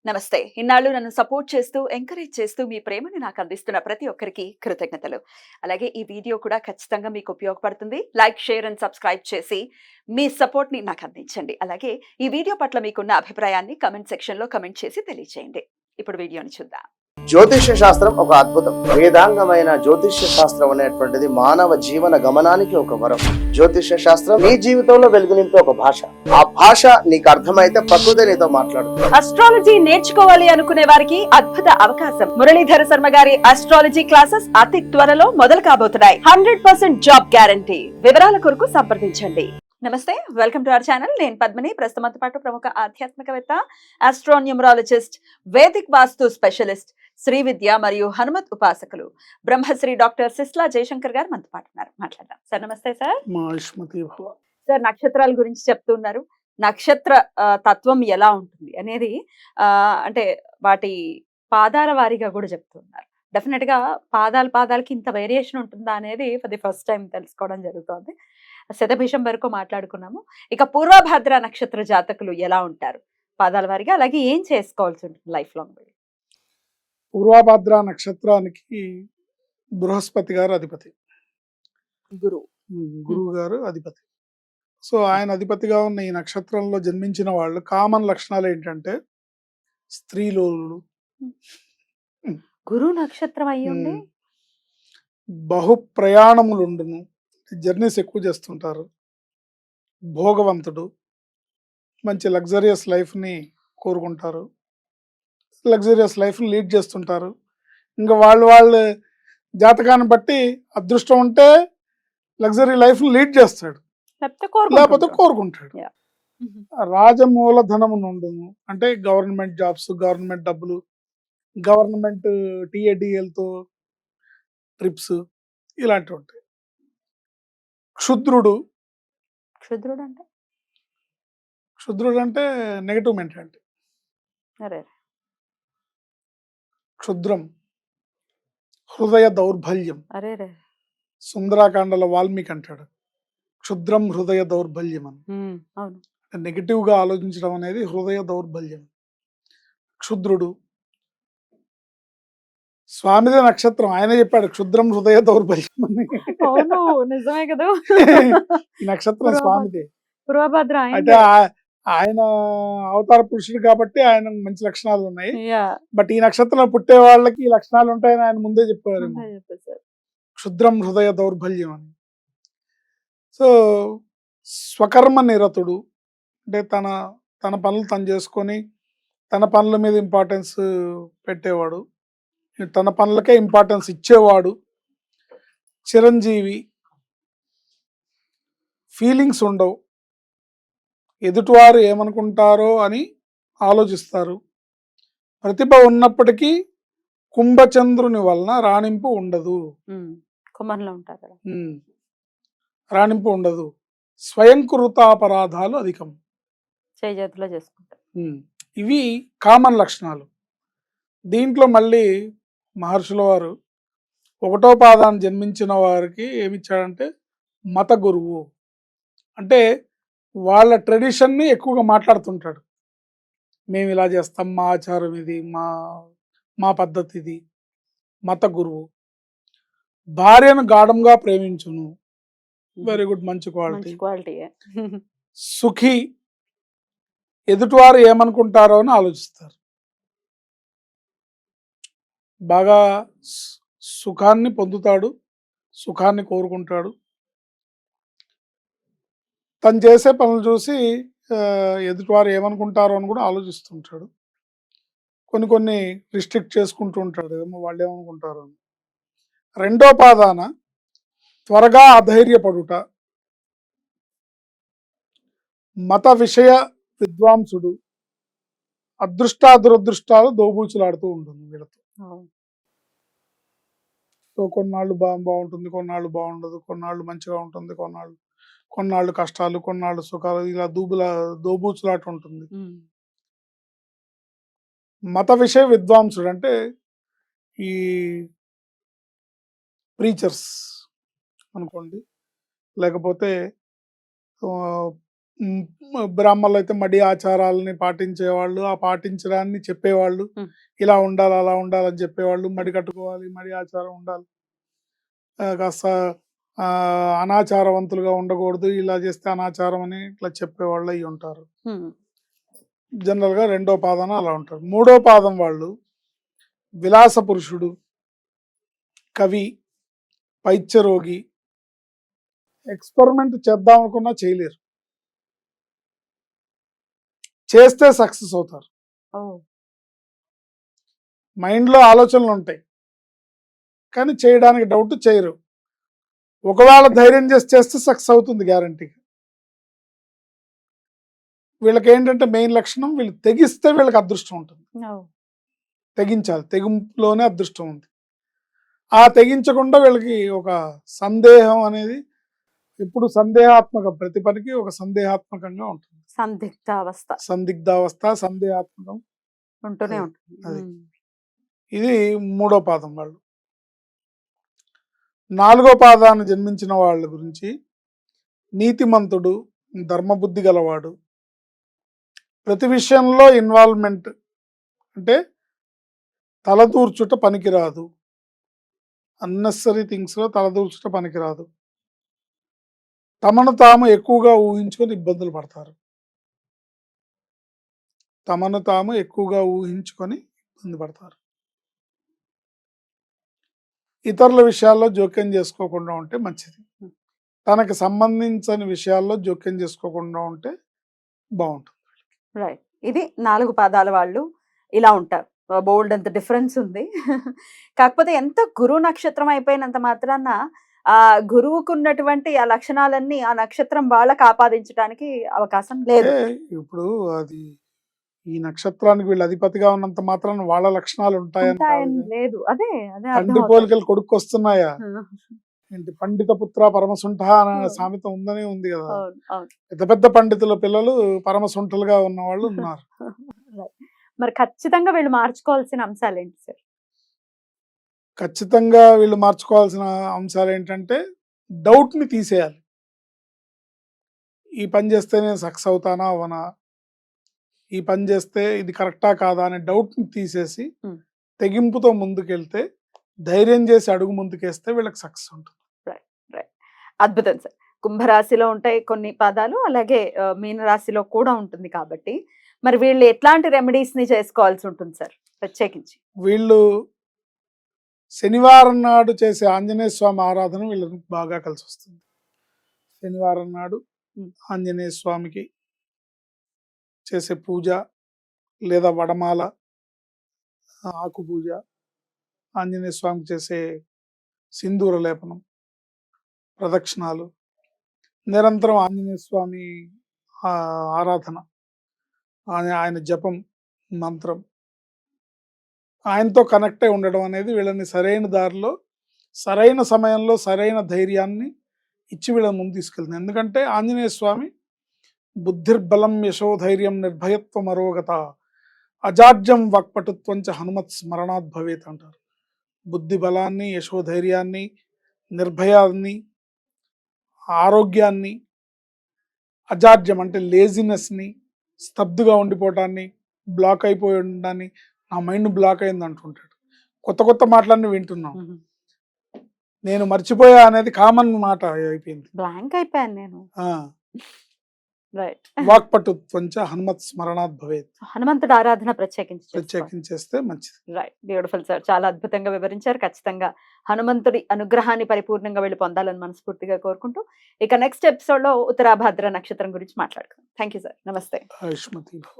నమస్తే. ఇన్నాళ్ళు నన్ను సపోర్ట్ చేస్తూ, ఎంకరేజ్ చేస్తూ మీ ప్రేమని నాకు అందిస్తున్న ప్రతి ఒక్కరికి కృతజ్ఞతలు. అలాగే ఈ వీడియో కూడా ఖచ్చితంగా మీకు ఉపయోగపడుతుంది. లైక్, షేర్ అండ్ సబ్స్క్రైబ్ చేసి మీ సపోర్ట్‌ని నాకు అందించండి. అలాగే ఈ వీడియో పట్ల మీకున్న అభిప్రాయాన్ని కామెంట్ సెక్షన్‌లో కామెంట్ చేసి తెలియజేయండి. ఇప్పుడు వీడియోని చూద్దాం. జ్యోతిష్య శాస్త్రం ఒక అద్భుతం. వేదాంగమైన జ్యోతిష్య శాస్త్రం అనేటువంటిది మానవ జీవన గమనానికి ఒక వరం. జ్యోతిష్య శాస్త్రం నీ జీవితంలో వెలుగునింపే ఒక భాష. ఆ భాష నీకు అర్థమైతే ప్రకృతి నీతో మాట్లాడుతుంది. అస్ట్రాలజీ నేర్చుకోవాలి అనుకునే వారికి అద్భుత అవకాశం. మురళీధర శర్మ గారి అస్ట్రాలజీ క్లాసెస్ అతి త్వరలో మొదలు కాబోతున్నాయి. 100% జాబ్ గ్యారంటీ. వివరాల కొరకు సంప్రదించండి. నమస్తే, వెల్కమ్ టు అవర్ ఛానల్. నేను పద్మిని. ప్రస్తుతంతో పాటు ప్రముఖ ఆధ్యాత్మికవేత్త, ఆస్ట్రోన్యూమరాలజిస్ట్, వేదిక్ వాస్తు స్పెషలిస్ట్, శ్రీ విద్య మరియు హనుమత్ ఉపాసకులు బ్రహ్మశ్రీ డాక్టర్ సిస్లా జయశంకర్ గారు మనతో పాటు ఉన్నారు. మాట్లాడదాం సార్. నమస్తే సార్. సార్, నక్షత్రాల గురించి చెప్తున్నారు. నక్షత్ర తత్వం ఎలా ఉంటుంది అనేది అంటే వాటి పాదాల వారీగా కూడా చెప్తున్నారు. డెఫినెట్ గా పాదాలకి ఇంత వేరియేషన్ ఉంటుందా అనేది ఫర్ ది ఫస్ట్ టైం తెలుసుకోవడం జరుగుతుంది. శతభిషం వరకు మాట్లాడుకున్నాము. ఇక పూర్వభద్ర నక్షత్ర జాతకులు ఎలా ఉంటారు పాదాల వారీగా, అలాగే ఏం చేసుకోవాల్సి ఉంటుంది లైఫ్ లాంగ్? పూర్వభద్ర నక్షత్రానికి బృహస్పతి గారు అధిపతి, గురువు గారు అధిపతి. సో ఆయన అధిపతిగా ఉన్న ఈ నక్షత్రంలో జన్మించిన వాళ్ళు కామన్ లక్షణాలు ఏంటంటే స్త్రీలోలుడు, గురు నక్షత్రం అయ్యుండి బహు ప్రయాణములుండును, జర్నీస్ ఎక్కువ చేస్తుంటారు, భోగవంతుడు, మంచి లగ్జరియస్ లైఫ్ని కోరుకుంటారు, లగ్జరియస్ లైఫ్ని లీడ్ చేస్తుంటారు. ఇంకా వాళ్ళు జాతకాన్ని బట్టి అదృష్టం ఉంటే లగ్జరీ లైఫ్ని లీడ్ చేస్తాడు, లేకపోతే కోరుకుంటాడు. రాజమూలధనము నుండును అంటే గవర్నమెంట్ జాబ్స్, గవర్నమెంట్ డబ్బులు, గవర్నమెంట్ టీఏడిఎల్తో ట్రిప్స్ ఇలాంటివి ఉంటాయి. క్షుద్రుడు అంటే నెగటివ్ మెంటాలిటీ. క్షుద్రం హృదయ దౌర్బల్యం. సుందరాకాండలో వాల్మీకి అంటాడు క్షుద్రం హృదయ దౌర్బల్యం అని. నెగిటివ్ గా ఆలోచించడం అనేది హృదయ దౌర్బల్యం. క్షుద్రుడు స్వామిదే నక్షత్రం, ఆయన చెప్పాడు క్షుద్రం హృదయ దౌర్బల్యం అని. నిజమే కదా. ఈ నక్షత్రం స్వామిదే. పూర్వభద్ర అయితే ఆయన అవతార పురుషుడు కాబట్టి ఆయన మంచి లక్షణాలు ఉన్నాయి. బట్ ఈ నక్షత్రంలో పుట్టే వాళ్ళకి ఈ లక్షణాలు ఉంటాయని ఆయన ముందే చెప్పారు. క్షుద్రం హృదయ దౌర్బల్యం అని. సో స్వకర్మ నిరతుడు అంటే తన పనులు తను చేసుకొని తన పనుల మీద ఇంపార్టెన్స్ పెట్టేవాడు, తన పనులకే ఇంపార్టెన్స్ ఇచ్చేవాడు. చిరంజీవి, ఫీలింగ్స్ ఉండవు, ఎదుటివారు ఏమనుకుంటారో అని ఆలోచిస్తారు. ప్రతిభ ఉన్నప్పటికీ కుంభచంద్రుని వలన రాణింపు ఉండదు. రాణింపు ఉండదు. స్వయంకృతాపరాధాలు అధికం. ఇవి కామన్ లక్షణాలు. దీంట్లో మళ్ళీ మహర్షుల వారు 1వ పాదాన్ని జన్మించిన వారికి ఏమిచ్చాడంటే మత గురువు. అంటే వాళ్ళ ట్రెడిషన్ని ఎక్కువగా మాట్లాడుతుంటాడు. మేము ఇలా చేస్తాం, మా ఆచారం ఇది, మా పద్ధతి ఇది. మత గురువు. భార్యను గాఢంగా ప్రేమించును. వెరీ గుడ్, మంచి క్వాలిటీ. సుఖి, ఎదుటివారు ఏమనుకుంటారో అని ఆలోచిస్తారు. బాగా సుఖాన్ని పొందుతాడు, సుఖాన్ని కోరుకుంటాడు. తను చేసే పనులు చూసి ఎదుటివారు ఏమనుకుంటారో అని కూడా ఆలోచిస్తుంటాడు. కొన్ని రిస్ట్రిక్ట్ చేసుకుంటూ ఉంటాడు, ఏమో వాళ్ళు ఏమనుకుంటారు అని. 2వ పాదాన త్వరగా అధైర్యపడుట, మత విషయ విద్వాంసుడు, దురదృష్టాలు దోబూచులాడుతూ ఉంటుంది వీళ్ళతో. సో కొన్నాళ్ళు బాగుంటుంది, కొన్నాళ్ళు బాగుండదు, కొన్నాళ్ళు మంచిగా ఉంటుంది, కొన్నాళ్ళు కష్టాలు, కొన్నాళ్ళు సుఖాలు, ఇలా దోబూచులాట ఉంటుంది. మత విషయ విద్వాంసుడు అంటే ఈ ప్రీచర్స్ అనుకోండి, లేకపోతే బ్రాహ్మణులు అయితే మడి ఆచారాలని పాటించేవాళ్ళు, ఆ పాటించడాన్ని చెప్పేవాళ్ళు. ఉమ్. ఇలా ఉండాలి, అలా ఉండాలని చెప్పేవాళ్ళు. మడి కట్టుకోవాలి, మడి ఆచారం ఉండాలి, కాస్త అనాచారవంతులుగా ఉండకూడదు, ఇలా చేస్తే అనాచారం అని ఇట్లా చెప్పేవాళ్ళు అయి ఉంటారు. జనరల్గా రెండో పాదం అలా ఉంటారు. మూడో పాదం వాళ్ళు విలాస పురుషుడు, కవి, పైత్యరోగి, ఎక్స్పెరిమెంట్ చేద్దాం అనుకున్నా చేయలేరు, చేస్తే సక్సెస్ అవుతారు. మైండ్లో ఆలోచనలు ఉంటాయి కానీ చేయడానికి డౌట్, చేయరు. ఒకవేళ ధైర్యం చేసి చేస్తే సక్సెస్ అవుతుంది గ్యారంటీగా. వీళ్ళకి ఏంటంటే మెయిన్ లక్షణం, వీళ్ళు తెగిస్తే వీళ్ళకి అదృష్టం ఉంటుంది. తెగించాలి, తెగింపులోనే అదృష్టం ఉంది. ఆ తెగించకుండా వీళ్ళకి ఒక సందేహం అనేది ఇప్పుడు సందేహాత్మక, ప్రతి పనికి ఒక సందేహాత్మకంగా ఉంటుంది. సందిగ్ధావస్థ, సందేహాత్మకం ఉంటూనే ఉంటుంది. అది. ఇది మూడో పాదం వాళ్ళు. నాలుగో పాదాన్ని జన్మించిన వాళ్ళ గురించి నీతిమంతుడు, ధర్మబుద్ధి గలవాడు, ప్రతి విషయంలో ఇన్వాల్వ్మెంట్, అంటే తలదూర్చుట పనికిరాదు, అన్నెసరీ థింగ్స్లో తలదూర్చుట పనికిరాదు, తమను తాము ఎక్కువగా ఊహించుకొని ఇబ్బందులు పడతారు. తమను తాము ఎక్కువగా ఊహించుకొని ఇబ్బంది పడతారు. ఇతరుల విషయాల్లో జోక్యం చేసుకోకుండా ఉంటే మంచిది. తనకు సంబంధించిన విషయాల్లో జోక్యం చేసుకోకుండా ఉంటే బాగుంటుంది. రైట్. ఇది 4 పాదాల వాళ్ళు ఇలా ఉంటారు. బోల్డ్ అంత డిఫరెన్స్ ఉంది. కాకపోతే ఎంత గురు నక్షత్రం అయిపోయినంత మాత్రాన ఆ గురువుకున్నటువంటి ఆ లక్షణాలన్నీ ఆ నక్షత్రం వాళ్ళకి ఆపాదించడానికి అవకాశం లేదు. ఇప్పుడు అది ఈ నక్షత్రానికి వీళ్ళు అధిపతిగా ఉన్నంత మాత్రాన వాళ్ళ లక్షణాలు ఉంటాయని లేదు. అదే అదే తండ్రి పోలికలు కొడుకు వస్తున్నాయా? ఏంటి పండిత పుత్ర పరమసుంఠ అనే సామెత ఉందనే ఉంది కదా. పెద్ద పెద్ద పండితుల పిల్లలు పరమసుంఠలుగా ఉన్న వాళ్ళు ఉన్నారు. మరి ఖచ్చితంగా వీళ్ళు మార్చుకోవాల్సిన అంశాలు ఏంటి సార్? ఖచ్చితంగా వీళ్ళు మార్చుకోవాల్సిన అంశాలు ఏంటంటే డౌట్ ని తీసేయాలి. ఈ పని చేస్తే నేను సక్సెస్ అవుతానా అవనా, ఈ పని చేస్తే ఇది కరెక్టా కాదా అనే డౌట్ ని తీసేసి తెగింపుతో ముందుకెళ్తే, ధైర్యం చేసి అడుగు ముందుకేస్తే వీళ్ళకి సక్సెస్ ఉంటుంది. అద్భుతం సార్. కుంభరాశిలో ఉంటాయి కొన్ని పాదాలు, అలాగే మీనరాశిలో కూడా ఉంటుంది కాబట్టి మరి వీళ్ళు ఎట్లాంటి రెమెడీస్ ని చేసుకోవాల్సి ఉంటుంది సార్ ప్రత్యేకించి? వీళ్ళు శనివారం నాడు చేసే ఆంజనేయ స్వామి ఆరాధన వీళ్ళకి బాగా కలిసి వస్తుంది. శనివారం నాడు ఆంజనేయ స్వామికి చేసే పూజ, లేదా వడమాల, ఆకు పూజ, ఆంజనేయ స్వామికి చేసే సింధూర లేపనం, ప్రదక్షిణాలు, నిరంతరం ఆంజనేయ స్వామి ఆరాధన, ఆయన జపం, మంత్రం, ఆయనతో కనెక్ట్ అయి ఉండడం అనేది వీళ్ళని సరైన దారిలో, సరైన సమయంలో, సరైన ధైర్యాన్ని ఇచ్చి వీళ్ళని ముందు తీసుకెళ్తుంది. ఎందుకంటే ఆంజనేయ స్వామి బుద్ధిర్బలం యశోధైర్యం నిర్భయత్వం అరోగత అజాడ్యం వాక్పటుత్వంచ హనుమత్ స్మరణాత్ భవేత్ అంటారు. బుద్ధి బలాన్ని, యశోధైర్యాన్ని, నిర్భయాన్ని, ఆరోగ్యాన్ని, అజాడ్యం అంటే లేజినెస్ని, స్తబ్దుగా ఉండిపోవటాన్ని, బ్లాక్ అయిపోయి ఉండడాన్ని, నా మైండ్ బ్లాక్ అయింది అంటుంటాడు. కొత్త కొత్త మాటలన్నీ వింటున్నాం. నేను మర్చిపోయా అనేది కామన్ మాట అయిపోయింది. బ్లాంక్ అయిపోయాను నేను. వాక్పటుత్వంచ హనుమత్ స్మరణాత్ భవేత్. హనుమంతుడు ఆరాధన ప్రత్యేకించేస్తే మంచిది. Right, beautiful sir. చాలా అద్భుతంగా వివరించారు. ఖచ్చితంగా హనుమంతుడి అనుగ్రహాన్ని పరిపూర్ణంగా వెళ్ళి పొందాలని మనస్ఫూర్తిగా కోరుకుంటూ ఇక నెక్స్ట్ ఎపిసోడ్ లో ఉత్తరాభాద్ర నక్షత్రం గురించి మాట్లాడుకుందాం. Thank you sir. నమస్తే. ఆయుష్మతి భవ.